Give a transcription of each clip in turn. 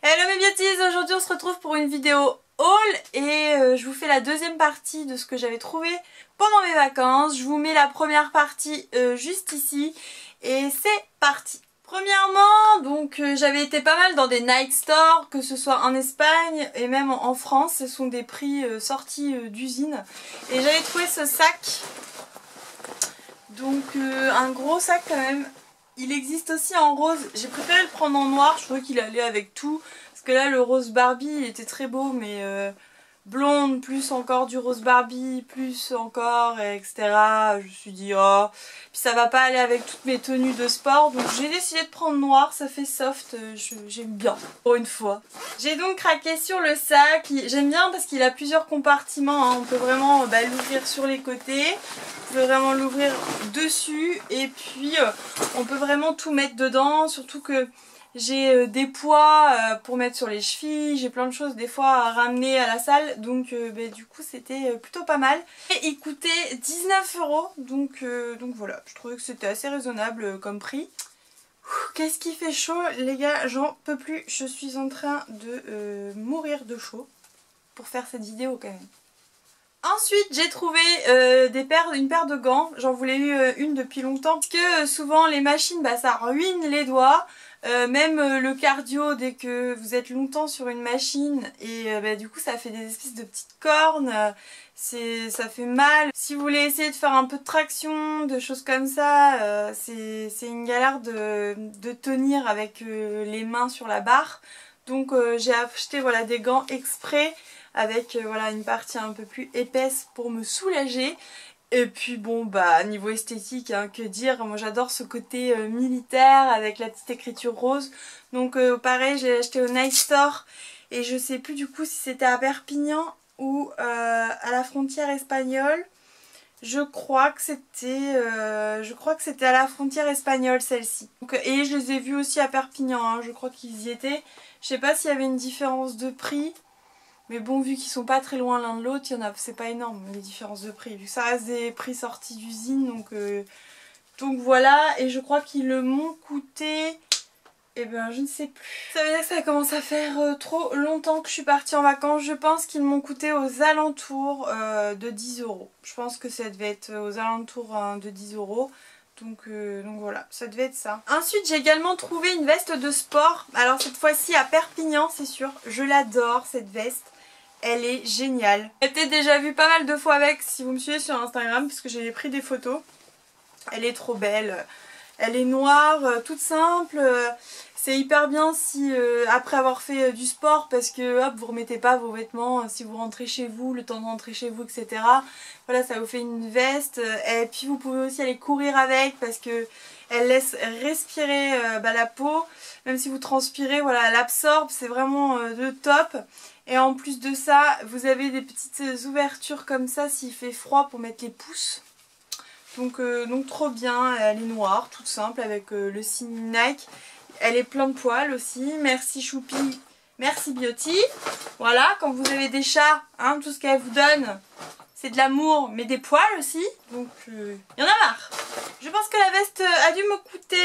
Hello mes beauties, aujourd'hui on se retrouve pour une vidéo haul et je vous fais la deuxième partie de ce que j'avais trouvé pendant mes vacances. Je vous mets la première partie juste ici et c'est parti. Premièrement, donc j'avais été pas mal dans des Nike Store, que ce soit en Espagne et même en France. Ce sont des prix sortis d'usine et j'avais trouvé ce sac. Donc un gros sac quand même. Il existe aussi en rose, j'ai préféré le prendre en noir, je trouvais qu'il allait avec tout. Parce que là le rose Barbie il était très beau mais blonde plus encore du rose Barbie, plus encore etc. Je me suis dit oh, puis ça va pas aller avec toutes mes tenues de sport. Donc j'ai décidé de prendre noir, ça fait soft, j'aime bien pour une fois. J'ai donc craqué sur le sac, j'aime bien parce qu'il a plusieurs compartiments, hein. On peut vraiment l'ouvrir sur les côtés. On peut vraiment l'ouvrir dessus et puis on peut vraiment tout mettre dedans, surtout que j'ai des poids pour mettre sur les chevilles, j'ai plein de choses des fois à ramener à la salle, donc du coup c'était plutôt pas mal. Et il coûtait 19 €, donc voilà, je trouvais que c'était assez raisonnable comme prix. Qu'est-ce qui fait chaud les gars, j'en peux plus, je suis en train de mourir de chaud pour faire cette vidéo quand même. Ensuite j'ai trouvé une paire de gants, j'en voulais une depuis longtemps parce que souvent les machines ça ruine les doigts, même le cardio dès que vous êtes longtemps sur une machine et du coup ça fait des espèces de petites cornes, ça fait mal. Si vous voulez essayer de faire un peu de traction, de choses comme ça, c'est une galère de tenir avec les mains sur la barre. Donc j'ai acheté des gants exprès avec une partie un peu plus épaisse pour me soulager. Et puis bon niveau esthétique, hein, que dire, moi j'adore ce côté militaire avec la petite écriture rose. Donc pareil, j'ai acheté au Nike Store et je sais plus du coup si c'était à Perpignan ou à la frontière espagnole. Je crois que c'était à la frontière espagnole celle-ci. Et je les ai vus aussi à Perpignan, hein, je crois qu'ils y étaient. Je sais pas s'il y avait une différence de prix. Mais bon, vu qu'ils sont pas très loin l'un de l'autre, c'est pas énorme les différences de prix. Vu que ça reste des prix sortis d'usine, donc voilà. Et je crois qu'ils m'ont coûté, je ne sais plus. Ça veut dire que ça commence à faire trop longtemps que je suis partie en vacances. Je pense qu'ils m'ont coûté aux alentours de 10 €. Je pense que ça devait être aux alentours de 10 €. Donc voilà, ça devait être ça. Ensuite j'ai également trouvé une veste de sport. Alors cette fois-ci à Perpignan, c'est sûr. Je l'adore cette veste. Elle est géniale. J'ai peut-être déjà vu pas mal de fois avec si vous me suivez sur Instagram puisque j'ai pris des photos. Elle est trop belle. Elle est noire, toute simple. C'est hyper bien si après avoir fait du sport, parce que hop, vous remettez pas vos vêtements si vous rentrez chez vous, le temps de rentrer chez vous, etc. Voilà, ça vous fait une veste. Et puis vous pouvez aussi aller courir avec parce que elle laisse respirer la peau. Même si vous transpirez, voilà, elle absorbe, c'est vraiment le top. Et en plus de ça, vous avez des petites ouvertures comme ça s'il fait froid pour mettre les pouces. Donc trop bien, elle est noire, toute simple, avec le signe Nike. Elle est plein de poils aussi, merci Choupi, merci Beauty. Voilà, quand vous avez des chats, hein, tout ce qu'elle vous donne, c'est de l'amour, mais des poils aussi. Donc il y en a marre. Je pense que la veste a dû me coûter,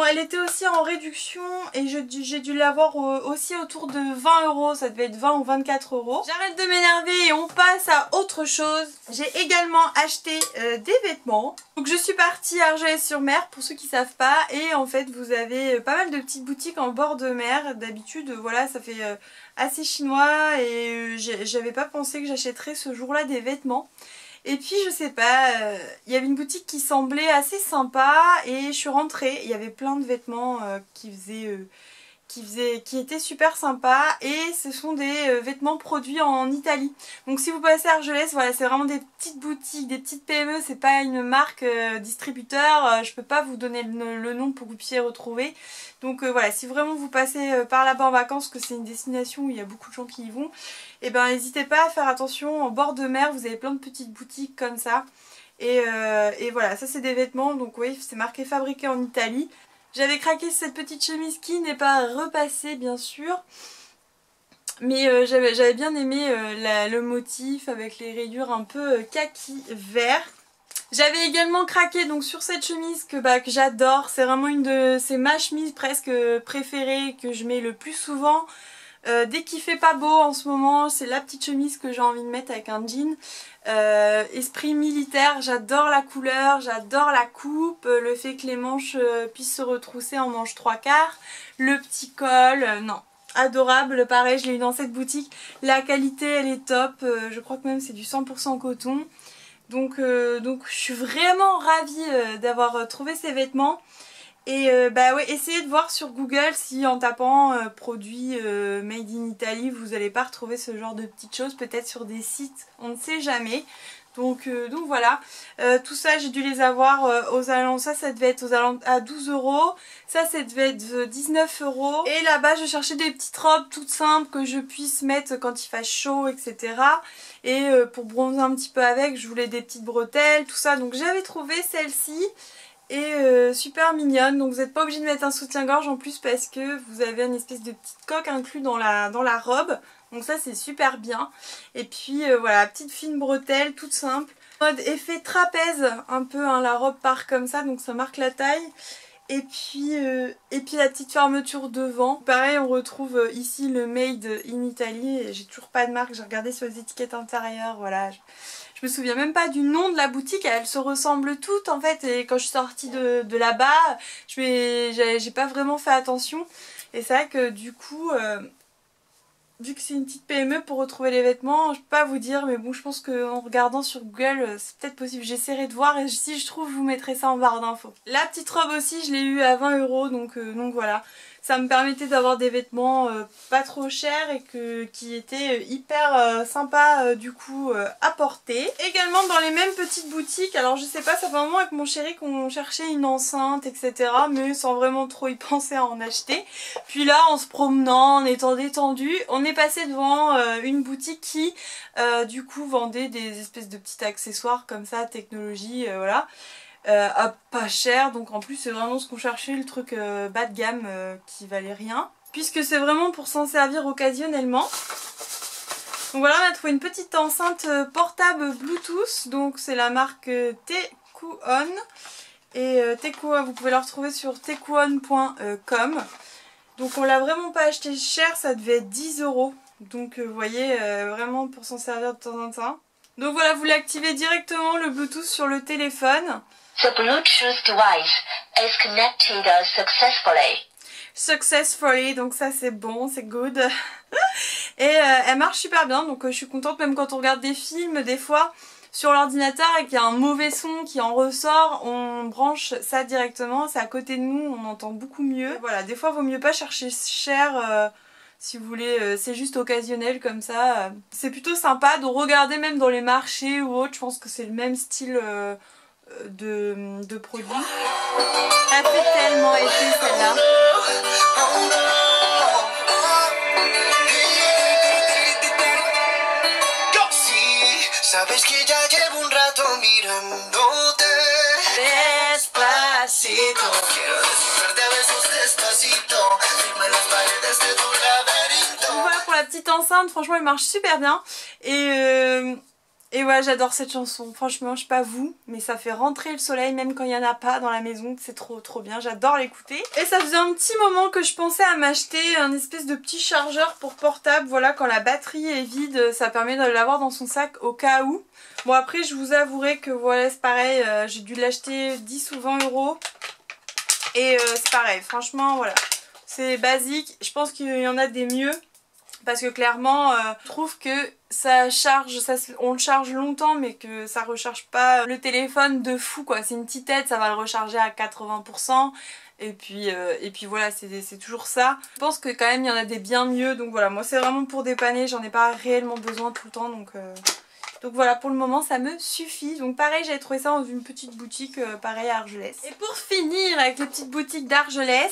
elle était aussi en réduction et j'ai dû l'avoir aussi autour de 20 €, ça devait être 20 ou 24 €. J'arrête de m'énerver et on passe à autre chose. J'ai également acheté des vêtements. Donc je suis partie à Argelès-sur-Mer pour ceux qui savent pas, et en fait vous avez pas mal de petites boutiques en bord de mer. D'habitude voilà, ça fait assez chinois et j'avais pas pensé que j'achèterais ce jour-là des vêtements. Et puis je sais pas, il y avait une boutique qui semblait assez sympa et je suis rentrée, il y avait plein de vêtements qui étaient super sympas, et ce sont des vêtements produits en Italie. Donc si vous passez à Argelès, voilà, c'est vraiment des petites boutiques, des petites PME, c'est pas une marque distributeur, je peux pas vous donner le nom pour que vous puissiez retrouver. Donc voilà, si vraiment vous passez par là-bas en vacances, que c'est une destination où il y a beaucoup de gens qui y vont, n'hésitez pas à faire attention, en bord de mer vous avez plein de petites boutiques comme ça. Et voilà, ça c'est des vêtements, donc oui, c'est marqué fabriqué en Italie. J'avais craqué cette petite chemise qui n'est pas repassée bien sûr, mais j'avais bien aimé le motif avec les rayures un peu kaki vert. J'avais également craqué donc sur cette chemise que j'adore, c'est vraiment ma chemise presque préférée, que je mets le plus souvent. Dès qu'il fait pas beau en ce moment, c'est la petite chemise que j'ai envie de mettre avec un jean. Esprit militaire, j'adore la couleur, j'adore la coupe, le fait que les manches puissent se retrousser en manches 3/4, le petit col, non. Adorable, pareil je l'ai eu dans cette boutique, la qualité elle est top, je crois que même c'est du 100% coton. Donc je suis vraiment ravie d'avoir trouvé ces vêtements. Et bah ouais, essayez de voir sur Google si en tapant produits made in Italy vous n'allez pas retrouver ce genre de petites choses, peut-être sur des sites, on ne sait jamais. Donc voilà, tout ça j'ai dû les avoir aux alentours, ça devait être aux alentours à 12 €, ça devait être 19 €. Et là-bas je cherchais des petites robes toutes simples que je puisse mettre quand il fasse chaud, etc. Et pour bronzer un petit peu avec, je voulais des petites bretelles, tout ça, donc j'avais trouvé celle-ci. Et super mignonne, donc vous n'êtes pas obligé de mettre un soutien-gorge en plus parce que vous avez une espèce de petite coque inclus dans la robe. Donc ça c'est super bien. Et puis voilà, petite fine bretelle toute simple. Mode effet trapèze un peu, hein, la robe part comme ça donc ça marque la taille. Et puis la petite fermeture devant. Pareil on retrouve ici le Made in Italy. J'ai toujours pas de marque, j'ai regardé sur les étiquettes intérieures, voilà. Je me souviens même pas du nom de la boutique, elles se ressemblent toutes en fait, et quand je suis sortie de là-bas, j'ai pas vraiment fait attention. Et c'est vrai que du coup, vu que c'est une petite PME pour retrouver les vêtements, je peux pas vous dire, mais bon je pense qu'en regardant sur Google c'est peut-être possible, j'essaierai de voir et si je trouve je vous mettrai ça en barre d'infos. La petite robe aussi je l'ai eue à 20 € donc voilà. Ça me permettait d'avoir des vêtements pas trop chers et qui étaient hyper sympas du coup à porter. Également dans les mêmes petites boutiques, alors je sais pas, ça fait un moment avec mon chéri qu'on cherchait une enceinte etc. mais sans vraiment trop y penser à en acheter. Puis là en se promenant, en étant détendu, on est passé devant une boutique qui du coup vendait des espèces de petits accessoires comme ça, technologie, voilà. À pas cher, donc en plus c'est vraiment ce qu'on cherchait, le truc bas de gamme qui valait rien, puisque c'est vraiment pour s'en servir occasionnellement. Donc voilà, on a trouvé une petite enceinte portable Bluetooth, donc c'est la marque Tekuon, et Tekuon, vous pouvez la retrouver sur tekuon.com. donc on l'a vraiment pas acheté cher, ça devait être 10 €, donc vous voyez, vraiment pour s'en servir de temps en temps. Donc voilà, vous l'activez directement le Bluetooth sur le téléphone. The Bluetooth device is connected successfully. Successfully, donc ça c'est bon, c'est good. Et elle marche super bien, donc je suis contente, même quand on regarde des films, des fois sur l'ordinateur et qu'il y a un mauvais son qui en ressort, on branche ça directement, c'est à côté de nous, on entend beaucoup mieux. Et voilà, des fois vaut mieux pas chercher cher. Si vous voulez, c'est juste occasionnel comme ça. C'est plutôt sympa de regarder même dans les marchés ou autre, je pense que c'est le même style de produit. Elle fait tellement été celle-là. Despacito. Donc voilà pour la petite enceinte, franchement elle marche super bien. Et ouais, j'adore cette chanson, franchement je sais pas vous, mais ça fait rentrer le soleil même quand il n'y en a pas dans la maison, c'est trop bien, j'adore l'écouter. Et ça faisait un petit moment que je pensais à m'acheter un espèce de petit chargeur pour portable, voilà, quand la batterie est vide, ça permet de l'avoir dans son sac au cas où. Bon après je vous avouerai que voilà c'est pareil, j'ai dû l'acheter 10 ou 20 €. Et c'est pareil, franchement voilà, c'est basique, je pense qu'il y en a des mieux. Parce que clairement, je trouve que ça charge, on le charge longtemps mais que ça recharge pas le téléphone de fou quoi. C'est une petite aide, ça va le recharger à 80%. Et puis voilà, c'est toujours ça. Je pense que quand même il y en a des bien mieux. Donc voilà, moi c'est vraiment pour dépanner, j'en ai pas réellement besoin tout le temps. Donc voilà, pour le moment ça me suffit. Donc pareil, j'avais trouvé ça dans une petite boutique pareil à Argelès. Et pour finir avec les petites boutiques d'Argelès,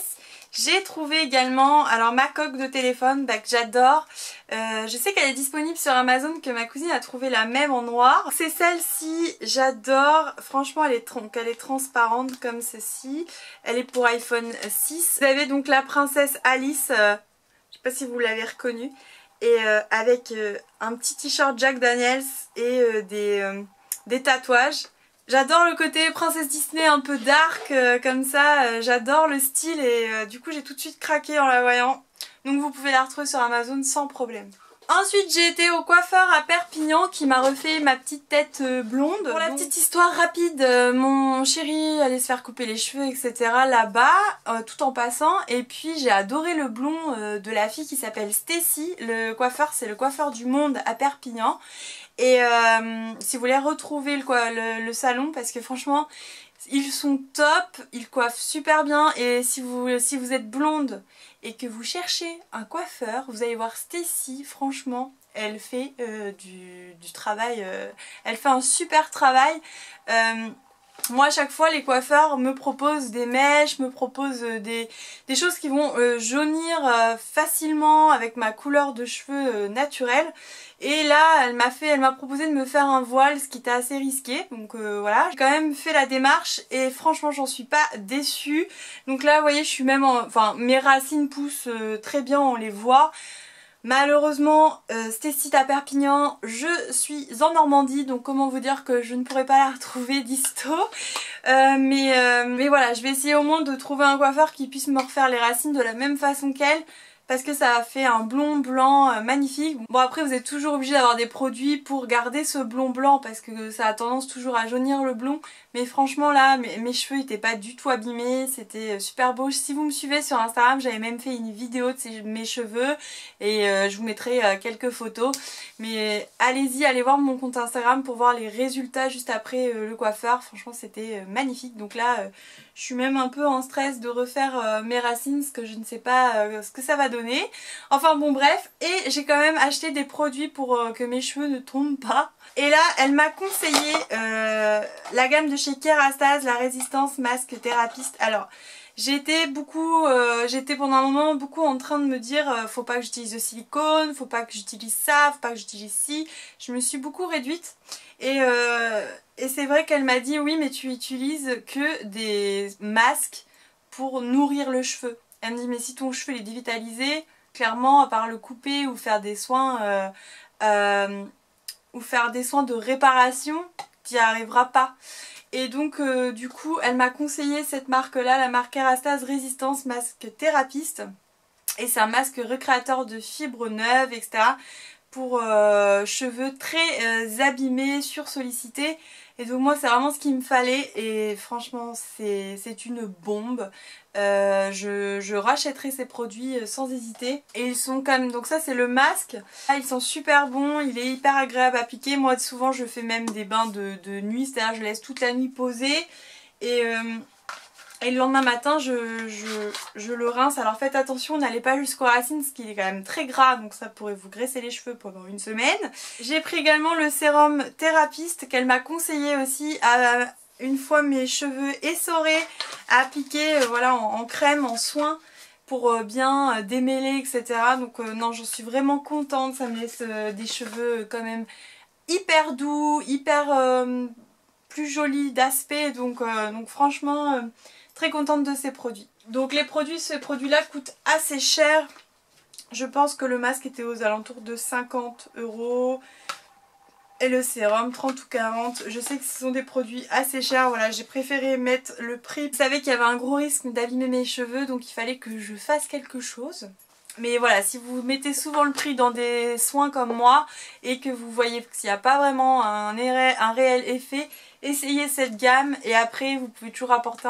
j'ai trouvé également alors ma coque de téléphone que j'adore. Je sais qu'elle est disponible sur Amazon, que ma cousine a trouvé la même en noir. C'est celle-ci, j'adore. Franchement elle est transparente comme ceci. Elle est pour iPhone 6. Vous avez donc la princesse Alice, je sais pas si vous l'avez reconnue. Et avec un petit t-shirt Jack Daniels et des tatouages. J'adore le côté princesse Disney un peu dark comme ça, j'adore le style et du coup j'ai tout de suite craqué en la voyant. Donc vous pouvez la retrouver sur Amazon sans problème. Ensuite j'ai été au coiffeur à Perpignan qui m'a refait ma petite tête blonde. Pour la petite histoire rapide, mon chéri allait se faire couper les cheveux etc. là-bas tout en passant, et puis j'ai adoré le blond de la fille qui s'appelle Stacy. Le coiffeur c'est le coiffeur du monde à Perpignan, et si vous voulez retrouver le salon, parce que franchement ils sont top, ils coiffent super bien, et si vous êtes blonde et que vous cherchez un coiffeur, vous allez voir Stacy, franchement elle fait du travail, elle fait un super travail. Moi à chaque fois les coiffeurs me proposent des mèches, me proposent des choses qui vont jaunir facilement avec ma couleur de cheveux naturelle. Et là elle m'a proposé de me faire un voile, ce qui était assez risqué, donc voilà. J'ai quand même fait la démarche et franchement j'en suis pas déçue. Donc là vous voyez je suis même enfin mes racines poussent très bien, on les voit. Malheureusement, Stacy à Perpignan, je suis en Normandie, donc comment vous dire que je ne pourrais pas la retrouver disto. Mais voilà, je vais essayer au moins de trouver un coiffeur qui puisse me refaire les racines de la même façon qu'elle, parce que ça a fait un blond blanc magnifique. Bon après vous êtes toujours obligé d'avoir des produits pour garder ce blond blanc, parce que ça a tendance toujours à jaunir le blond. Mais franchement là mes cheveux n'étaient pas du tout abîmés, c'était super beau. Si vous me suivez sur Instagram, j'avais même fait une vidéo de mes cheveux et je vous mettrai quelques photos. Mais allez-y, allez voir mon compte Instagram pour voir les résultats juste après le coiffeur. Franchement c'était magnifique. Donc là je suis même un peu en stress de refaire mes racines, parce que je ne sais pas ce que ça va donner. Enfin bon bref, et j'ai quand même acheté des produits pour que mes cheveux ne tombent pas. Et là elle m'a conseillé la gamme de chez Kerastase, la Résistance Masque Therapist. Alors j'étais pendant un moment beaucoup en train de me dire faut pas que j'utilise de silicone, faut pas que j'utilise ça, faut pas que j'utilise ci. Je me suis beaucoup réduite et c'est vrai qu'elle m'a dit oui mais tu utilises que des masques pour nourrir le cheveu. Elle me dit mais si ton cheveu est dévitalisé, clairement à part le couper ou faire des soins de réparation, tu n'y arriveras pas. Et donc du coup elle m'a conseillé cette marque là, la marque Kerastase Résistance Masque Therapist. Et c'est un masque recréateur de fibres neuves etc. pour cheveux très abîmés, sursollicités. Et donc moi c'est vraiment ce qu'il me fallait et franchement c'est une bombe. Je rachèterai ces produits sans hésiter. Et ils sont comme, donc ça c'est le masque. Ah, ils sont super bons, il est hyper agréable à appliquer. Moi souvent je fais même des bains de nuit, c'est-à-dire je laisse toute la nuit poser. Et le lendemain matin je le rince. Alors faites attention, n'allez pas jusqu'aux racines parce qu'il est quand même très gras, donc ça pourrait vous graisser les cheveux pendant une semaine. J'ai pris également le sérum Therapist qu'elle m'a conseillé aussi une fois mes cheveux essorés à appliquer voilà, en crème, en soin pour bien démêler etc. Donc non j'en suis vraiment contente, ça me laisse des cheveux quand même hyper doux, hyper plus jolis d'aspect, donc franchement très contente de ces produits. Donc ces produits là coûtent assez cher. Je pense que le masque était aux alentours de 50 € et le sérum 30 ou 40. Je sais que ce sont des produits assez chers, voilà, j'ai préféré mettre le prix. Je savais qu'il y avait un gros risque d'abîmer mes cheveux, donc il fallait que je fasse quelque chose. Mais voilà, si vous mettez souvent le prix dans des soins comme moi et que vous voyez qu'il n'y a pas vraiment un réel effet, essayez cette gamme et après vous pouvez toujours apporter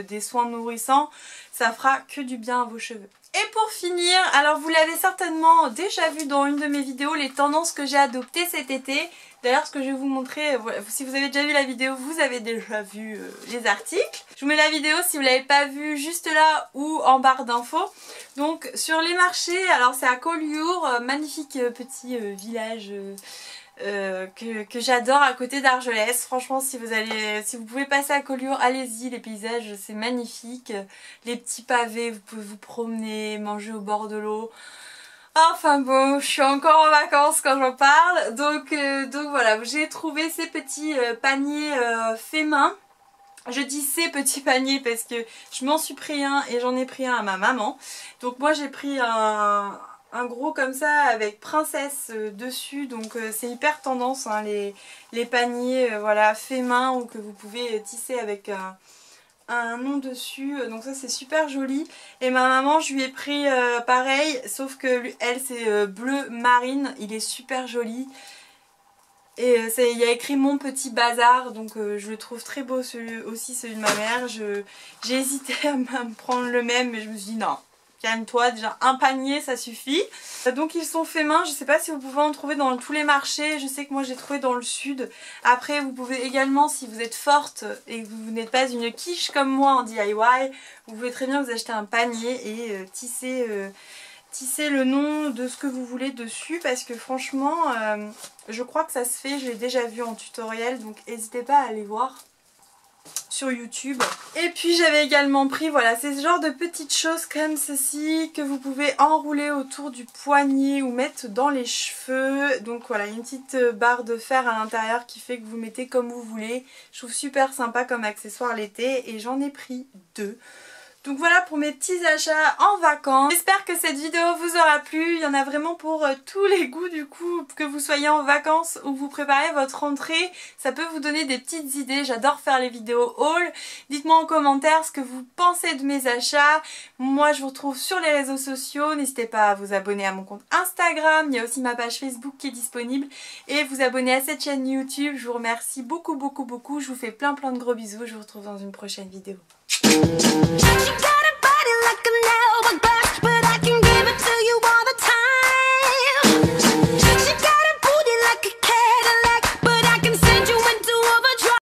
des soins nourrissants, ça fera que du bien à vos cheveux. Et pour finir, alors vous l'avez certainement déjà vu dans une de mes vidéos, les tendances que j'ai adoptées cet été. D'ailleurs ce que je vais vous montrer, voilà, si vous avez déjà vu la vidéo, vous avez déjà vu les articles. Je vous mets la vidéo si vous ne l'avez pas vue juste là ou en barre d'infos. Donc sur les marchés, alors c'est à Collioure, magnifique petit village que j'adore à côté d'Argelès. Franchement si vous pouvez passer à Collioure, allez-y, les paysages c'est magnifique. Les petits pavés, vous pouvez vous promener, manger au bord de l'eau. Enfin bon, je suis encore en vacances quand j'en parle, donc voilà, j'ai trouvé ces petits paniers faits main. Je dis ces petits paniers parce que je m'en suis pris un et j'en ai pris un à ma maman. Donc moi j'ai pris un gros comme ça avec princesse dessus, donc c'est hyper tendance hein, les paniers voilà, faits main ou que vous pouvez tisser avec un nom dessus, donc ça c'est super joli. Et ma maman, je lui ai pris pareil, sauf que elle c'est bleu marine, il est super joli. Et il y a écrit Mon Petit Bazar, donc je le trouve très beau celui de ma mère. J'ai hésité à me prendre le même, mais je me suis dit non, calme-toi, déjà un panier ça suffit. Donc ils sont faits main, je sais pas si vous pouvez en trouver dans tous les marchés, je sais que moi j'ai trouvé dans le sud. Après vous pouvez également, si vous êtes forte et que vous n'êtes pas une quiche comme moi en DIY, vous pouvez très bien vous acheter un panier et tisser le nom de ce que vous voulez dessus, parce que franchement je crois que ça se fait, je l'ai déjà vu en tutoriel, donc n'hésitez pas à aller voir sur YouTube. Et puis j'avais également pris, voilà, c'est ce genre de petites choses comme ceci que vous pouvez enrouler autour du poignet ou mettre dans les cheveux. Donc voilà, une petite barre de fer à l'intérieur qui fait que vous mettez comme vous voulez. Je trouve super sympa comme accessoire l'été et j'en ai pris 2. Donc voilà pour mes petits achats en vacances. J'espère que cette vidéo vous aura plu. Il y en a vraiment pour tous les goûts du coup, que vous soyez en vacances ou vous préparez votre rentrée. Ça peut vous donner des petites idées. J'adore faire les vidéos haul. Dites-moi en commentaire ce que vous pensez de mes achats. Moi je vous retrouve sur les réseaux sociaux. N'hésitez pas à vous abonner à mon compte Instagram. Il y a aussi ma page Facebook qui est disponible. Et vous abonner à cette chaîne YouTube. Je vous remercie beaucoup. Je vous fais plein de gros bisous. Je vous retrouve dans une prochaine vidéo. You got